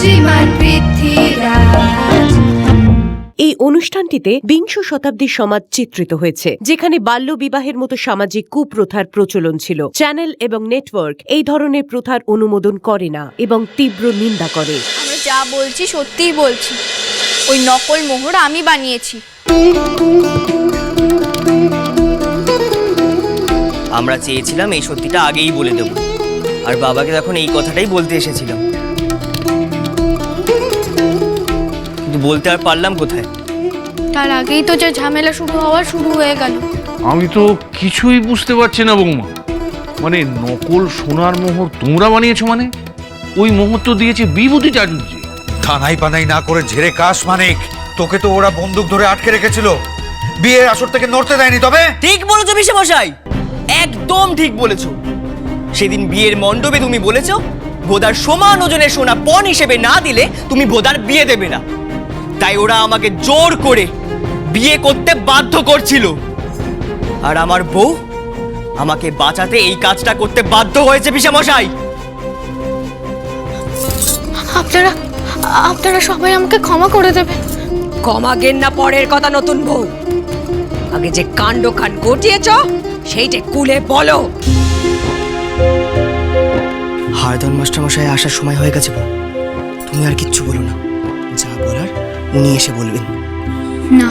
শ্রীমান পৃথ্বীরাজ। এই অনুষ্ঠানটিতে বিংশ শতাব্দীর সমাজ চিত্রিত হয়েছে, যেখানে বাল্য বিবাহের মতো সামাজিক কুপ্রথার প্রচলন ছিল। চ্যানেল এবং নেটওয়ার্ক এই ধরনের প্রথার অনুমোদন করে না এবং তীব্র নিন্দা করে। আমরা যা বলছি সত্যিই বলছি, ওই নকল মোহর আমি বানিয়েছি। আমরা চেয়েছিলাম এই সত্যিটা আগেই বলে দেব, আর বাবাকে তখন এই কথাটাই বলতে এসেছিলাম, কিন্তু বলতে আর পারলাম কোথায়। তার আগেই তো যে ঝামেলা শুরু হয়ে গেল। আমি তো কিছুই বুঝতে পারছি না বৌমা। মানে নকল সোনার মোহর তোমরা বানিয়েছো? মানে ওই মোহর তো দিয়েছে বিভূতি চাটুর্যে। থানাই পানাই না করে ঝেড়ে কাশ মানিক, তোকে তো ওরা বন্দুক ধরে আটকে রেখেছিল, বিয়ের আসর থেকে নড়তে দেয়নি। তবে ঠিক বলেছো পিসেমশাই, একদম ঠিক বলেছো। সেদিন বিয়ের মণ্ডপে তুমি বলেছো ভোদার সমান ওজনের সোনা পণ হিসেবে না দিলে তুমি ভোদার বিয়ে দেবে না। তাই ওরা আমাকে জোর করে বিয়ে করতে বাধ্য করছিল, আর আমার বউ আমাকে বাঁচাতে এই কাজটা করতে বাধ্য হয়েছে পিসেমশাই। আপনারা সবাই আমাকে ক্ষমা করে দেবেন। ক্ষমা না পরের কথা, নতুন বউ। আগে যে কাণ্ড ঘটিয়েছ সেইটা কুলে বলো। হায়দর মাস্টারমশাই আসার সময় হয়ে গেছে, তুমি আর কিচ্ছু বলো না, যা বলার উনি এসে বলবেন। না,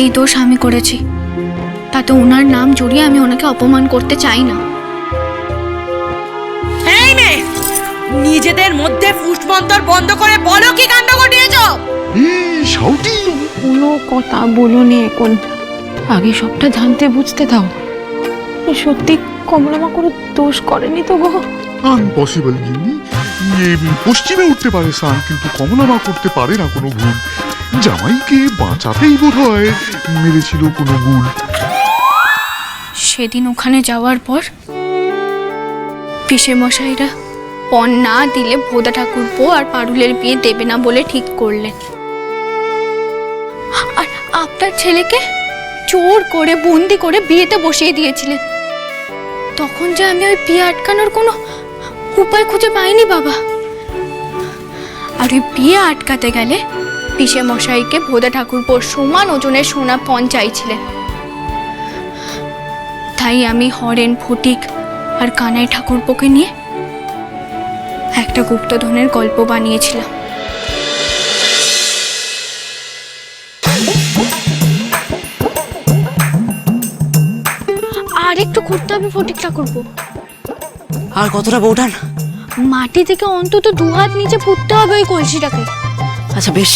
এই দোষ আমি করেছি, তাতে ওনার নাম জড়িয়ে আমি ওনাকে অপমান করতে চাই না। এই মেয়ে, নিজেদের মধ্যে ফুটমন্তর বন্ধ করে বলো কি কাণ্ড ঘটিয়েছ। কোনো কথা বলুনি এখন, আগে সবটা জানতে বুঝতে দাও। সত্যি কমলামা কোনো দোষ করেনি তো গো? আনপসিবল গিন্নি, পশ্চিমে উঠতে পারে সান, কিন্তু কমলামা করতে পারে না কোনো ভুল। জামাইকে বাঁচাতেই বোধ হয় মেরেছিল কোনো ভুল। সেদিন ওখানে যাওয়ার পর পিসেমশাইরা পণ না দিলে ভোদা ঠাকুরপো আর পারুলের বিয়ে দেবে না বলে ঠিক করলেন। আর আপনার ছেলেকে জোর করে বন্দি করে বিয়েতে বসিয়ে দিয়েছিলেন। তখন যে আমি ওই বিয়ে আটকানোর কোনো উপায় খুঁজে পাইনি বাবা। আর ওই বিয়ে আটকাতে গেলে পিসেমশাইকে ভোদা ঠাকুরপোর সমান ওজনের সোনা পণ চাইছিলেন। তাই আমি হরেন, ফটিক আর কানাই ঠাকুরপোকে নিয়ে একটা গুপ্তধনের গল্প বানিয়েছিলাম। আর একটু করতে হবে ফটিক ঠাকুরপো। আর কতটা বউঠান? মাটি থেকে অন্তত 2 হাত নিচে পুঁততে হবে ওই কলসিটাকে। আচ্ছা বেশ।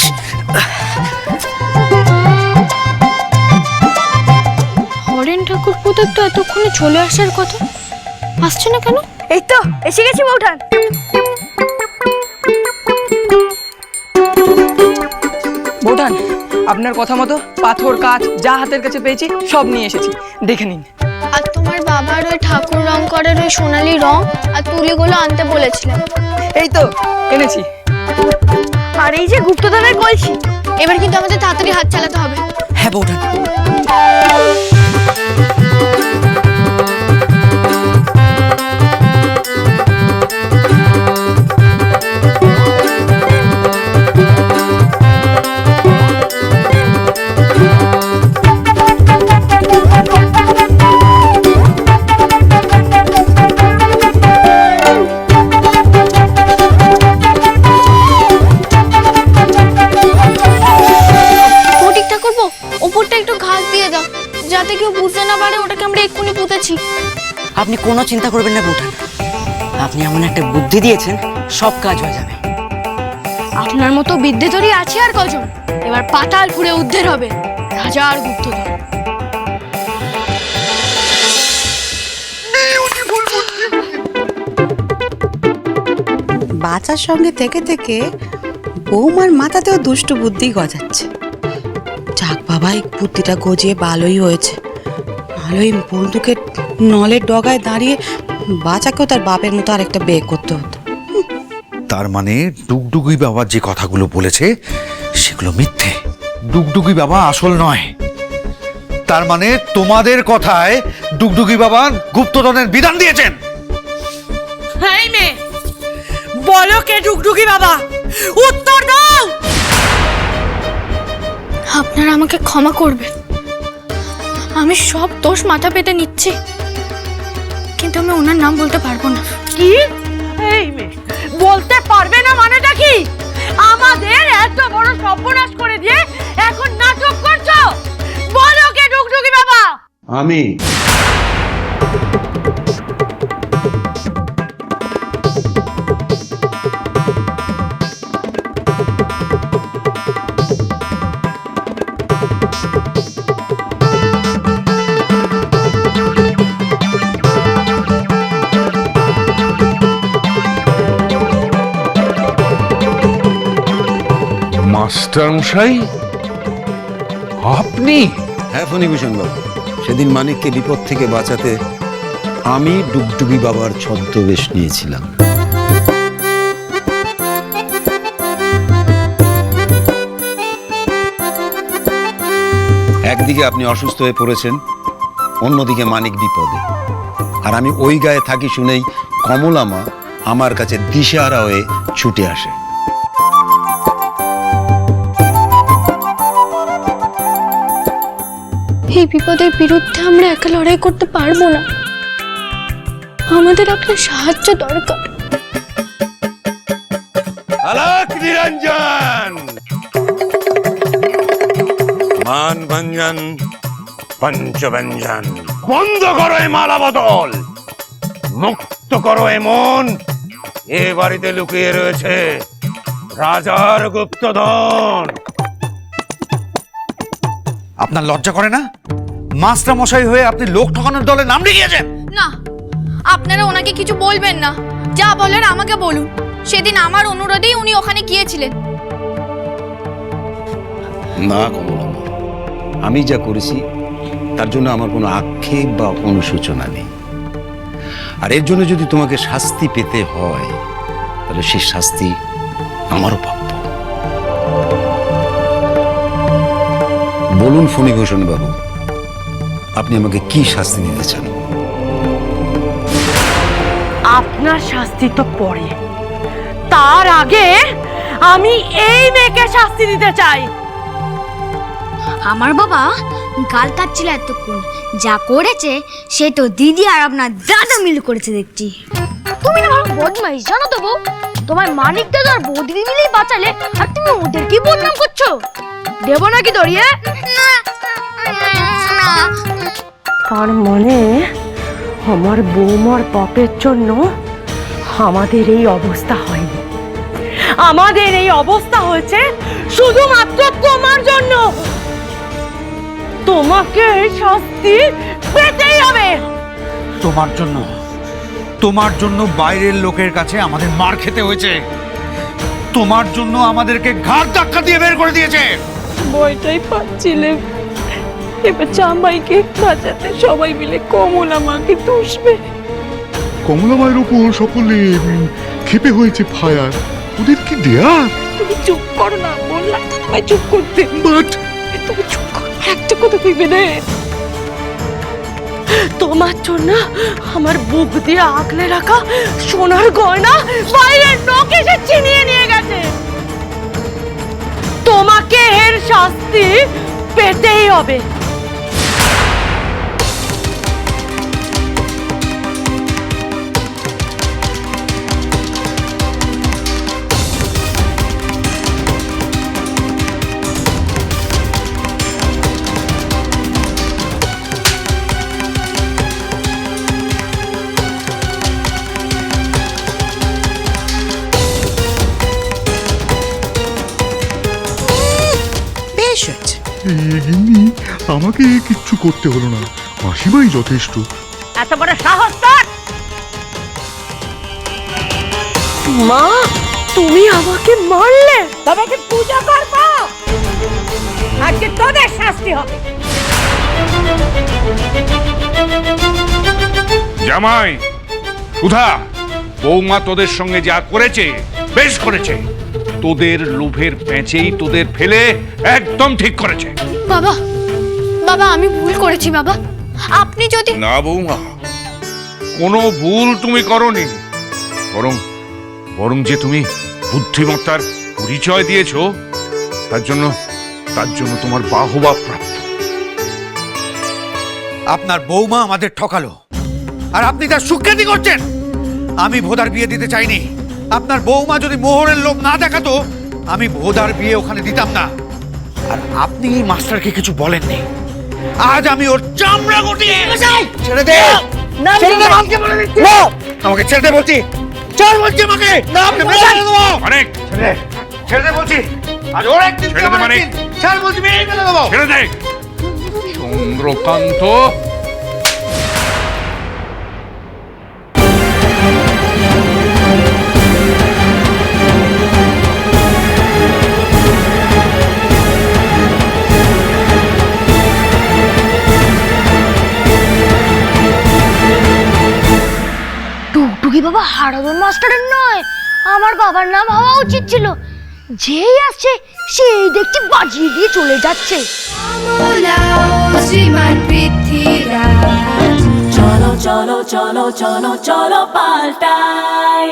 হরেন ঠাকুরপো তো এতক্ষণে চলে আসার কথা, আসছে না কেন? এই তো এসে গেছি বউঠান। বউঠান, আপনার কথা মতো পাথর, কাঠ যা হাতের কাছে পেয়েছি সব নিয়ে এসেছি, দেখে নিন। আর তোমার বাবার ওই ঠাকুর রং করার ওই সোনালি রং আর তুলিগুলো আনতে বলেছিলেন। এই তো এনেছি। আর এই যে গুপ্তধনের কলসি। এবার কিন্তু আমাদের তাড়াতাড়ি হাত চালাতে হবে। হ্যাঁ বউঠান। যাতে কেউ বুঝতে না পারে ওটাকে আমরা এক্ষুনি পুঁতেছি। আপনি কোনো চিন্তা করবেন না বউঠান, আপনি এমন একটা বুদ্ধি দিয়েছেন সব কাজ হয়ে যাবে। আপনার মতো বিদ্যেধরী আছে আর কজন? এবার পাতাল পুরে উদ্ধার হবে রাজার গুপ্তধন। বাচ্চার সঙ্গে থেকে থেকে বৌমার মাথাতেও দুষ্টু বুদ্ধি গজাচ্ছে। যাক বাবা, এই বুদ্ধিটা গজিয়ে ভালোই হয়েছে। ভালোই বন্দুকের নলের ডগায় দাঁড়িয়ে বাচ্চাকেও তার বাপের মতো আরেকটা বিয়ে করতে হতো। তার মানে ডুগডুগি বাবা যে কথাগুলো বলেছে সেগুলো মিথ্যে, ডুগডুগি বাবা আসল নয়। তার মানে তোমাদের কথায় ডুগডুগি বাবা গুপ্তধনের বিধান দিয়েছেন। এই মেয়ে, বলো কে ডুগডুগি বাবা? উত্তর দাও। আপনারা আমাকে ক্ষমা করবেন, আমি সব দোষ মাথা পেতে নিচ্ছি, কিন্তু আমি ওনার নাম বলতে পারবো না। কি? এই মেয়ে বলতে পারবে না মানেটা কি? আমাদের এত বড় সর্বনাশ করে দিয়ে এখন নাটক করছো? বলো কে ডুগডুগি বাবা? আমি মাস্টার মশাই, আপনি? হ্যাঁ ফণিভূষণ বাবু, সেদিন মানিককে বিপদ থেকে বাঁচাতে আমি ডুগডুগি বাবার ছদ্মবেশ নিয়েছিলাম। একদিকে আপনি অসুস্থ হয়ে পড়েছেন, অন্যদিকে মানিক বিপদে, আর আমি ওই গায়ে থাকি শুনেই কমলা মা আমার কাছে দিশেহারা হয়ে ছুটে আসে। এই বিপদের বিরুদ্ধে আমরা একা লড়াই করতে পারবো না, আমাদের আপনার সাহায্য দরকার। আলোক নিরঞ্জন, মান ভঞ্জন, পঞ্চব্যঞ্জন, বন্ধ করো এ মালা বদল, মুক্ত করো এমন এ বাড়িতে লুকিয়ে রয়েছে রাজার গুপ্তধন। আপনার লজ্জা করে না? মাস্টার মশাই হয়ে আপনি লোক ঠকানোর দলে নাম লিখিয়েছেন। না, আপনারা ওনাকে কিছু বলবেন না, যা বলেন আমাকে বলুন। সেদিন আমার অনুরোধেই উনি ওখানে গিয়েছিলেন। না কমলা মা, আমি যা করেছি তার জন্য আমার কোনো আক্ষেপ বা অনুশোচনা নেই, আর এর জন্য যদি তোমাকে শাস্তি পেতে হয় তাহলে সেই শাস্তি আমারও প্রাপ্য। বলুন ফণিভূষণ বাবু, আপনি আমাকে কি শাস্তি দিতে চান? আপনার শাস্তি তো পরে, তার আগে আমি এই মেয়েকে শাস্তি দিতে চাই। আমার বাবা গাল কাটছিল এতক্ষণ, যা করেছে সে তো দিদি আর আপনার দাদা মিলে করেছে দেখছি। তুমি না ভালো বদমাইশ, জানো তো বউ? তোমার মানিক দাদা আর বৌদি মিলেই বাঁচালে, আর তুমি ওদের কি বদনাম করছো? দেবো নাকি দড়িয়ে? তার মানে আমার বৌমার পাপের জন্য আমাদের এই অবস্থা হয়নি, আমাদের এই অবস্থা হয়েছে শুধুমাত্র তোমার জন্য। তোমাকে শাস্তি পেতেই হবে। তোমার জন্য বাইরের লোকের কাছে আমাদের মার খেতে হয়েছে, তোমার জন্য আমাদেরকে ঘাড় ধাক্কা দিয়ে বের করে দিয়েছে। ভয়টাই পাচ্ছিলেন, এবার জামাইকে বাঁচাতে সবাই মিলে কমলা মাকে দুষবে। কমলা মায়ের উপর সকলে ক্ষেপে হয়েছে ফায়ার, ওদের কি দেয়ার? তুমি চুপ করো না, বললাম আমায় চুপ করতে। বাট তুমি চুপ করো, একটা কথা কইবে না। তোমার জন্য আমার বুক দিয়ে আগলে রাখা সোনার গয়না বাইরের লোক এসে ছিনিয়ে নিয়ে গেছে। তোমাকে এর শাস্তি পেতেই হবে। গিন্নি, আমাকে কিচ্ছু করতে হলো না, মাসিমাই যথেষ্ট। এত বড় সাহস তোর! মা, তুমি আমাকে মারলে, তোমাকে পূজা করব, আজকে তোদের শাস্তি হবে। জামাই, সুধা, বৌমা তোদের সঙ্গে যা করেছে বেশ করেছে। তোদের লোভের প্যাঁচেই তোদের ফেলে একদম ঠিক করেছে। বাবা, বাবা আমি ভুল করেছি বাবা, আপনি যদি... না বৌমা, কোনো ভুল তুমি করনি, বরং যে তুমি বুদ্ধিমত্তার পরিচয় দিয়েছো, তার জন্য তোমার বাহবা প্রাপ্ত। আপনার বৌমা আমাদের ঠকালো, আর আপনি তার সুখ্যাতি করছেন। আমি ভোদার বিয়ে দিতে চাইনি। আপনার বৌমা যদি মোহরের লোভ না দেখাতো, আমি ভোদার বিয়ে ওখানে দিতাম না। আর আপনি মাস্টারকে কিছু বলেননি। আজ আমি ওর চামড়া গুটিয়ে ছেড়ে দে, ছেড়ে দে, আমাকে ছেড়ে দে বলছি, চল বলছি আমাকে, অনেক ছেড়ে দে বলছি। আজ ওর একদিন, ছেড়ে দে মানে? ছাড় বলছি, মেরে ফেলে দেবো। ছেড়ে দে চন্দ্রকান্ত। টুকটুকি বাবা হারাধন মাস্টারের নয়, আমার বাবার নাম হওয়া উচিত ছিল। যেই আসছে সেই দেখছি বাজিয়ে দিয়ে চলে যাচ্ছে। আমলা ও শ্রীমান পৃথ্বীরাজ, চলো চলো চলো চলো চলো পাল্টাই।